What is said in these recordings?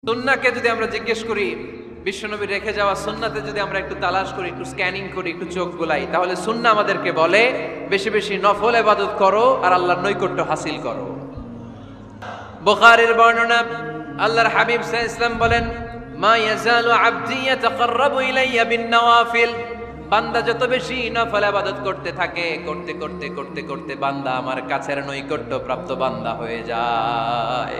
সুন্নাহকে যদি আমরা জিজ্ঞেস করি, বিশ্বনবী রেখে যাওয়া সুন্নাতে যদি আমরা একটু তালাশ করি, একটু স্ক্যানিং করি, একটু চোখ গোলাই, তাহলে সুন্নাহ আমাদেরকে বলে বেশি বেশি নফল ইবাদত করো আর আল্লাহর নৈকট্য হাসিল করো। বুখারীর বর্ণনা, আল্লাহর হাবিব সাল্লাল্লাহু আলাইহি ওয়াসাল্লাম বলেন, মা ইয়াজালু আবদি ইয়াতাকাররাবু ইলাইয়া বিন নওয়াফিল, বান্দা যত বেশি নফল ইবাদত করতে থাকে, করতে করতে করতে করতে বান্দা আমার কাছের নৈকট্য প্রাপ্ত বান্দা হয়ে যায়।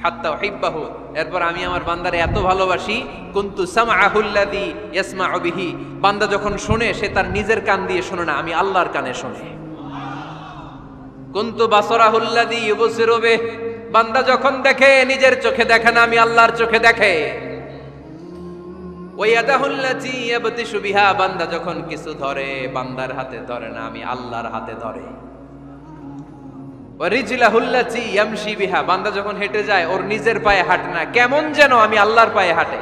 হাত্তা উহিব্বাহু, এরপর আমি আমার বান্দারে এত ভালোবাসি, কুনতু সামআহুল্লাযী ইয়াসমাউ বিহি, বান্দা যখন শুনে সে তার নিজের কান দিয়ে শুনে না, আমি আল্লাহর কানে শুনে। কুনতু বাসারাহুল্লাযী ইউবসিরু বিহি, বান্দা যখন দেখে নিজের চোখে দেখে না, আমি আল্লাহর চোখে দেখে। ওয়া ইয়াদাহুল্লাযী ইয়াবতিশু বিহা, বান্দা যখন কিছু ধরে বান্দার হাতে ধরে না, আমি আল্লাহর হাতে ধরে। ওয়ারিজলাহুল্লাতী ইয়ামশি বিহা, বান্দা যখন হেঁটে যায় ওর নিজের পায়ে হাঁটে না, কেমন যেন আমি আল্লাহর পায়ে হাঁটে।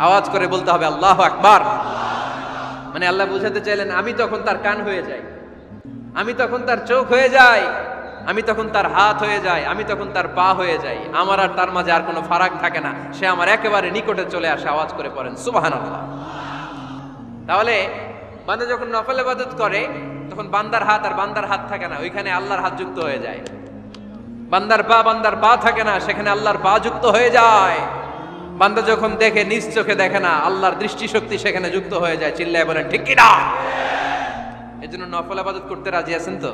আওয়াজ করে বলতে হবে আল্লাহু আকবার। মানে আল্লাহ বুঝাতে চাইলেন আমি তখন তার কান হয়ে যাই, আমি তখন তার চোখ হয়ে যাই, আমি তখন তার হাত হয়ে যাই, আমি তখন তার পা হয়ে যাই। আমার আর তার মাঝে আর কোনো ফারাক থাকে না, সে আমার একেবারে নিকটে চলে আসে। আওয়াজ করে পড়েন সুবহানাল্লাহ। তাহলে বান্দা যখন নফল ইবাদত করে তখন বান্দার হাত আর বান্দার হাত থাকে না, ওইখানে আল্লাহর হাত যুক্ত হয়ে যায়। বান্দার পা থাকে না, সেখানে আল্লাহর পা যুক্ত হয়ে যায়। বান্দা যখন দেখে নিজ চোখে দেখে না, আল্লাহর দৃষ্টিশক্তি সেখানে যুক্ত হয়ে যায়। চিল্লায় বলেন ঠিক কি না? এজন্য নফল ইবাদত করতে রাজি আছেন তো?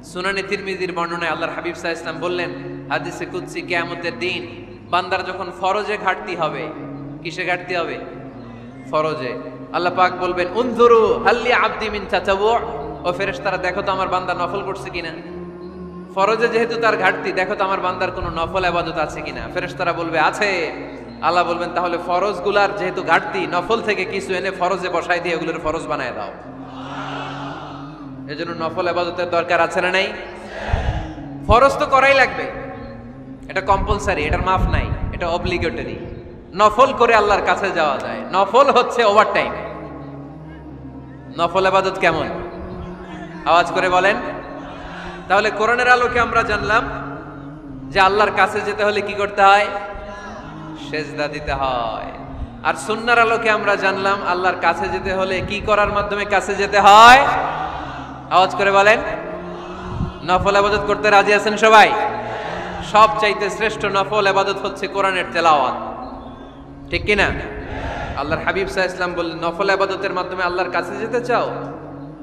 সুনানে তিরমিজির বর্ণনায় আল্লাহর হাবিব সাল্লাল্লাহু আলাইহি ওয়াসাল্লাম বললেন, হাদিসে কুদসি, কিয়ামতের দিন বান্দার যখন ফরজে ঘাটতি হবে, কিসে ঘাটতি হবে? ফরজে। আল্লাহ পাক বলবেন, উনজুরু হাল্লি আবদি মিন তাতাওয়ু, ও ফেরেশতারা দেখো তো আমার বান্দা নফল করছে কিনা। ফরজে যেহেতু তার ঘাটতি, দেখো তো আমার বান্দার কোনো নফল ইবাদত আছে কিনা। ফেরেশতারা বলবে আছে। আল্লাহ বলবেন তাহলে ফরজগুলার যেহেতু ঘাটতি, নফল থেকে কিছু এনে ফরজে বসাই দিয়ে ওগুলোর ফরজ বানায় দাও। এজন্য নফল ইবাদতের দরকার আছে না নাই? ফরজ তো করাই লাগবে, এটা কম্পালসারি, এটার মাফ নাই, এটা অব্লিগেটরি। নফল করে আল্লাহর কাছে যাওয়া যায়, নফল হচ্ছে ওভারটাইম। নফল ইবাদত কেমন? আওয়াজ করে বলেন। তাহলে কোরআনের আলোকে আমরা জানলাম যে আল্লাহর কাছে যেতে হলে কি করতে হয়? সেজদা দিতে হয়। আর সুন্নাহর আলোকে আমরা জানলাম আল্লাহর কাছে যেতে হলে কি করার মাধ্যমে কাছে যেতে হয়? আওয়াজ করে বলেন। নফল ইবাদত করতে রাজি আছেন সবাই? সবচাইতে শ্রেষ্ঠ নফল ইবাদত হচ্ছে কোরআনের তেলাওয়াত, ঠিক কিনা? আল্লাহর হাবিব সাল্লাল্লাহু আলাইহি ওয়াসাল্লাম বললেন, নফল ইবাদতের মাধ্যমে আল্লাহর কাছে যেতে চাও,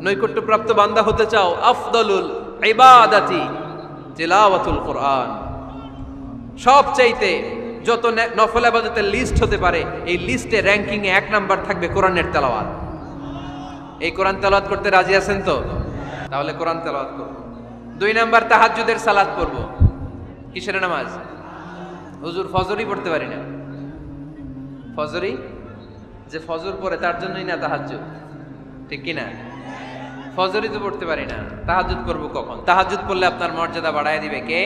নৈকট্যপ্রাপ্ত বান্দা হতে চাও, আফদলুল ইবাদাতি তিলাওয়াতুল কোরআন। সবচাইতে যত নফল ইবাদতের লিস্ট হতে পারে, এই লিস্টে র্যাঙ্কিং এ 1 নাম্বার থাকবে কোরআনের তেলাওয়াত। এই কোরআন তেলাওয়াত করতে রাজি আছেন তো? তাহলে কোরআন তেলাওয়াত করব। 2 নাম্বার তাহাজ্জুদের সালাত পড়ব। কিসের নামাজ? হুজুর ফজরই পড়তে পারি না। ফজরই যে ফজর পড়ে তার জন্যই না তাহাজ্জুদ, ঠিক কি না? ফজরই তো পড়তে পারি না, তাহাজ্জুদ করব কখন? তাহাজ্জুদ পড়লে আপনার মর্যাদা বাড়ায় দিবে কে?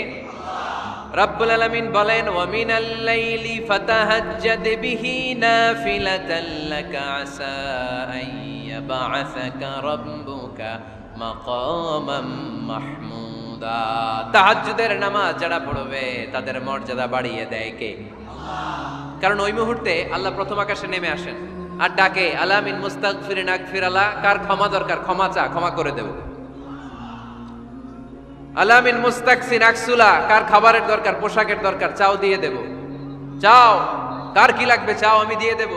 রব্বুল আলামিন বলেন, ওয়া মিনাল লাইলি ফাতাহাজ্জাদ বিহি নাফিলাতাল লাকা আসা আইয়াবআসাকা রাব্বুকা মাকামান মাহমুদা। তাহাজ্জুদের নামাজ যারা পড়বে তাদের মর্যাদা বাড়িয়ে দেয় কে? কারণ ওই মুহূর্তে আল্লাহ প্রথম আকাশে নেমে আসেন আর ডাকে, আলা মিন মুস্তাগফিরিন আগফির আলা, কার ক্ষমা দরকার ক্ষমা চা, ক্ষমা করে দেব। আলা মিন মুস্তাকসিন আকসুলা, কার খাবারের দরকার পোশাকের দরকার চাও দিয়ে দেব। চাও, কার কি লাগবে চাও আমি দিয়ে দেব।